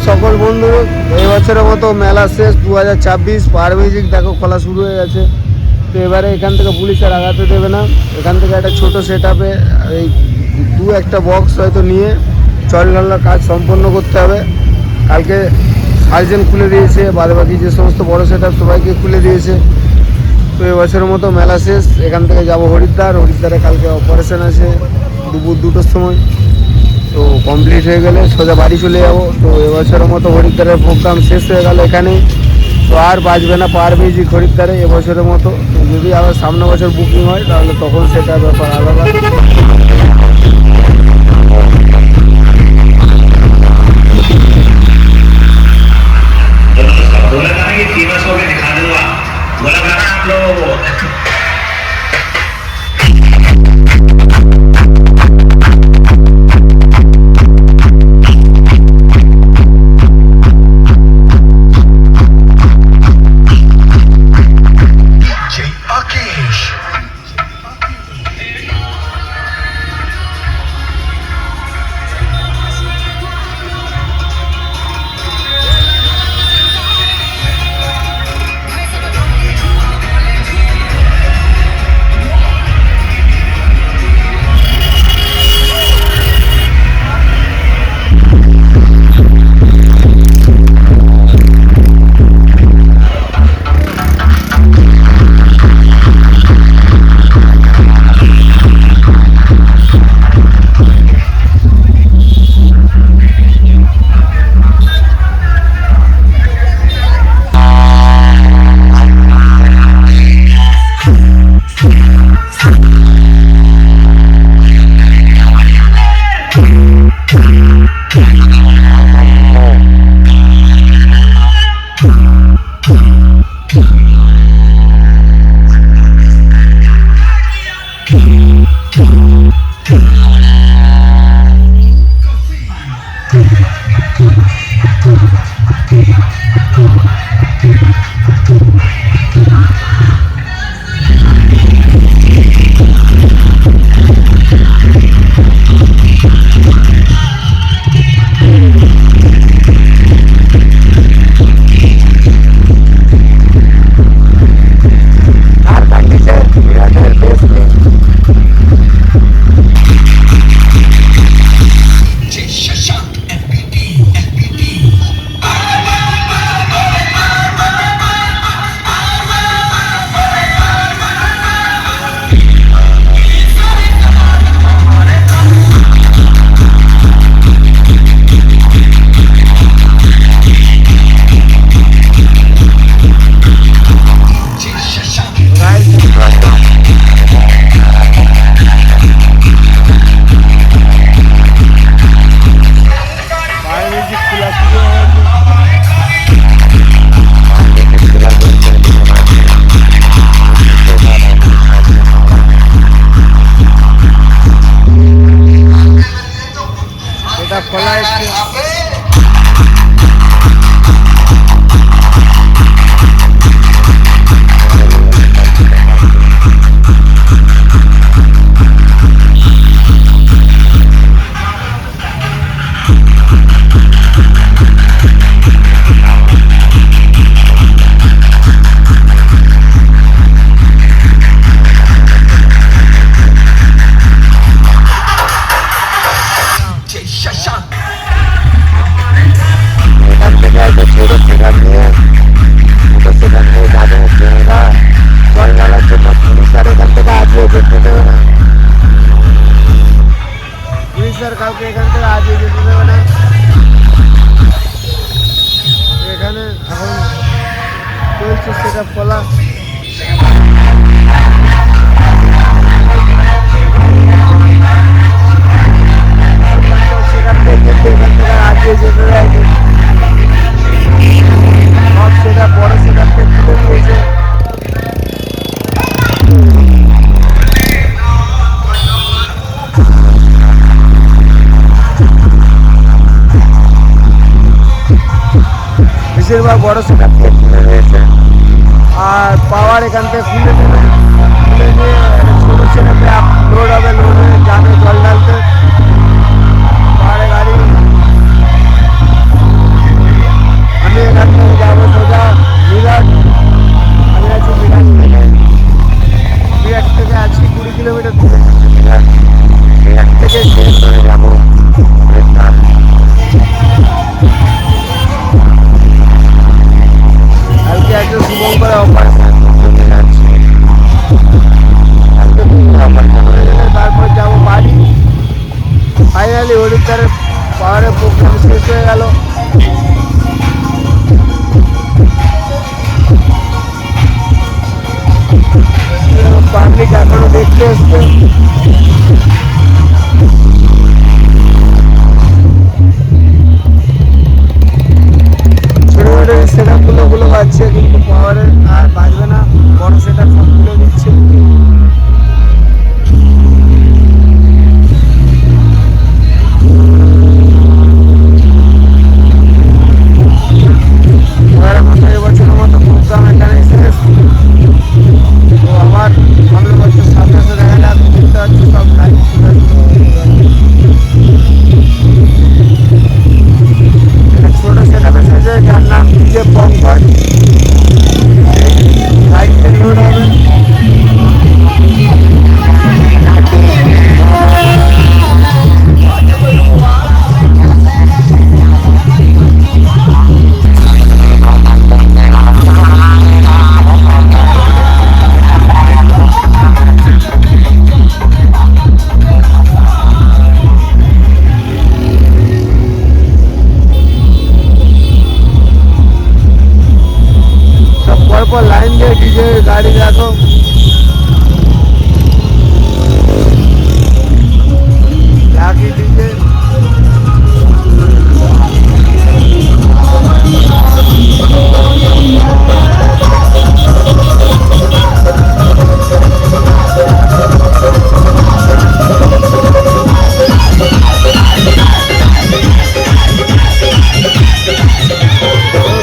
সকল বন্ধু, এই বছরের মতো মেলা শেষ 2026। পাওয়ার মিউজিক দেখো খোলা শুরু হয়ে গেছে। তো এবারে এখান থেকে পুলিশ আর আগাতে দেবে না। এখান থেকে একটা ছোট সেট আপে এই একটা বক্স হয়তো নিয়ে চল ঢালার কাজ সম্পন্ন করতে হবে। কালকে সার্জেন খুলে দিয়েছে, বাদবাকি যে সমস্ত বড় সেট আপ সবাইকে খুলে দিয়েছে। তো এবছরের মতো মেলা শেষ। এখান থেকে যাব হরিদ্বারে কালকে অপারেশন আছে দুপুর 2টোর সময়। তো কমপ্লিট হয়ে গেলে সোজা বাড়ি চলে যাব। তো এবছরের মতো হরিদ্বারের প্রোগ্রাম শেষ হয়ে গেল এখানেই। তো আর বাজবে না পাওয়ার মিউজিক হরিদ্বারে এবছরের মতো। যদি আবার সামনে বছর বুকিং হয় তাহলে তখন সেটা ব্যাপার আলাদা। কাউকে এখান থেকে আজ যেতে দেবে না। এখানে এখন চলছে সেটা খোলা। সেখান থেকে আজ যেতে দেয় সব সেটা বড় সেখান থেকে তুলে দিয়েছে। বেশিরভাগ বড় সেখান থেকে খুলে দিয়েছে আর পাওয়ার এখান থেকে খুলে নেবে। খুলে নিয়ে ছোটো ছেলেতে লোড হবে, লোড হয়ে যাবে জল ঢালতে পাহাড়ে গাড়ি। গেল। পাবলিক এখনো দেখতে এসছে। ছোট ছোট সেট আপ গুলো বাজছে, কিন্তু পাওয়ারের আর বাজবে না, বড় সেট আপ সবগুলো দিচ্ছে। এবছরের মতো প্রোগ্রাম এখানে শেষ। তো আবার সামনে বছর 27 দেখা যাক, দেখতে পাচ্ছি সব লাইভ ছোট সেট আপ এসেছে, যার নাম ডিজে পঙ্কজ। লাইটে লোড হবে। পরপর লাইন দিয়ে ডিজে গাড়ি দেখো। লাকি ডিজে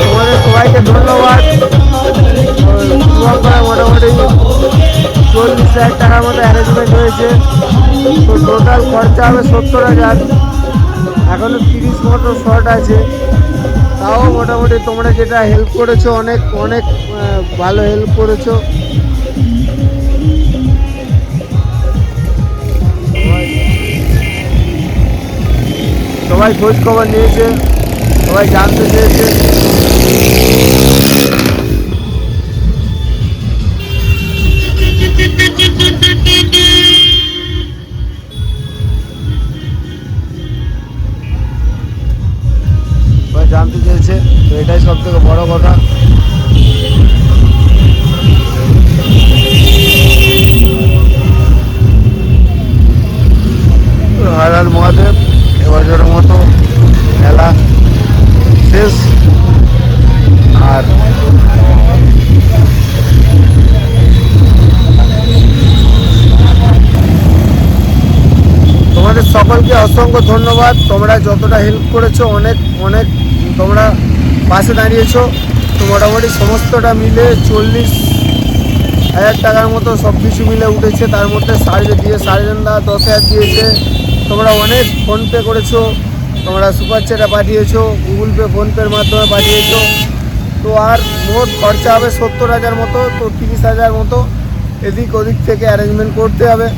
তোমাদের সবাইকে ধন্যবাদ। মোটামুটি 40,000 টাকার মতো অ্যারেঞ্জমেন্ট হয়েছে। তো টোটাল খরচা হবে 70,000। এখনো 30 মতো শর্ট আছে। তাও মোটামুটি তোমরা যেটা হেল্প করেছো, অনেক অনেক ভালো হেল্প করেছো। সবাই খোঁজ খবর নিয়েছে, সবাই জানতে চেয়েছে। জানতে চেয়েছে, তো এটাই সব থেকে বড় কথা। হর হর মহাদেব। এবছরের মতো মেলা শেষ। আর তোমাদের সকলকে অসংখ্য ধন্যবাদ। তোমরা যতটা হেল্প করেছো, অনেক অনেক তোমরা পাশে দাঁড়িয়েছো। তো মোটামুটি সমস্তটা মিলে 40,000 টাকার মতো সব কিছু মিলে উঠেছে। তার মধ্যে সার্জেনদা 10,000 দিয়েছে। তোমরা অনেক ফোনপে করেছো, তোমরা সুপার চ্যাটে পাঠিয়েছো, গুগল পে ফোনপের মাধ্যমে পাঠিয়েছো। তো আর মোট খরচা হবে 70,000 মতো। তো 30,000 মতো এদিক ওদিক থেকে অ্যারেঞ্জমেন্ট করতে হবে।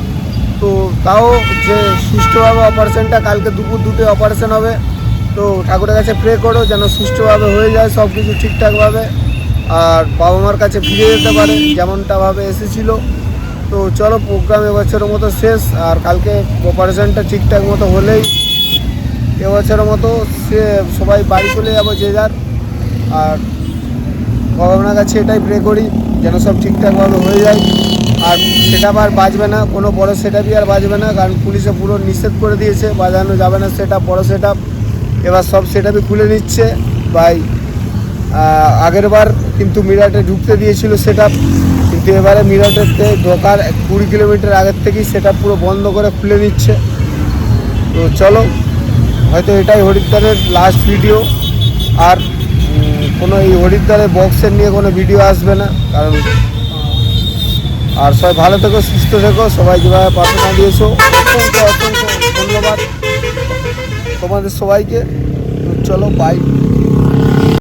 তো তাও যে সুষ্ঠুভাবে অপারেশনটা, কালকে দুপুর 2টোয় অপারেশন হবে। তো ঠাকুরের কাছে প্রে করো যেন সুষ্ঠুভাবে হয়ে যায়, সব কিছু ঠিকঠাকভাবে, আর বাবা মার কাছে ফিরে যেতে পারে যেমনটাভাবে এসেছিল। তো চলো, প্রোগ্রাম এবছরের মতো শেষ। আর কালকে অপারেশনটা ঠিকঠাক মতো হলেই এবছরের মতো সবাই বাড়ি চলে যাবো যে যার। আর ভগবানের কাছে এটাই প্রে করি যেন সব ঠিকঠাকভাবে হয়ে যায়। আর সেটআপ আর বাজবে না, কোনো বড় সেটআপই আর বাজবে না, কারণ পুলিশে পুরো নিষেধ করে দিয়েছে, বাজানো যাবে না সেটআপ, বড় সেটআপ। এবার সব সেটআপই খুলে নিচ্ছে ভাই। আগের বার কিন্তু মিরাটে ঢুকতে দিয়েছিল সেটআপ, কিন্তু এবারে মিরাটেতে ঢোকার 20 কিলোমিটার আগের থেকেই সেটআপ পুরো বন্ধ করে খুলে নিচ্ছে। তো চলো, হয়তো এটাই হরিদ্বারের লাস্ট ভিডিও। আর কোনো এই হরিদ্বারের বক্সের নিয়ে কোনো ভিডিও আসবে না, কারণ আর সবাই ভালো থেকো, সুস্থ থেকো, সবাই যেভাবে পাশে দাঁড়িয়েছো অসংখ্য অসংখ্য ধন্যবাদ তোমাদের সবাইকে। চলো, বাই।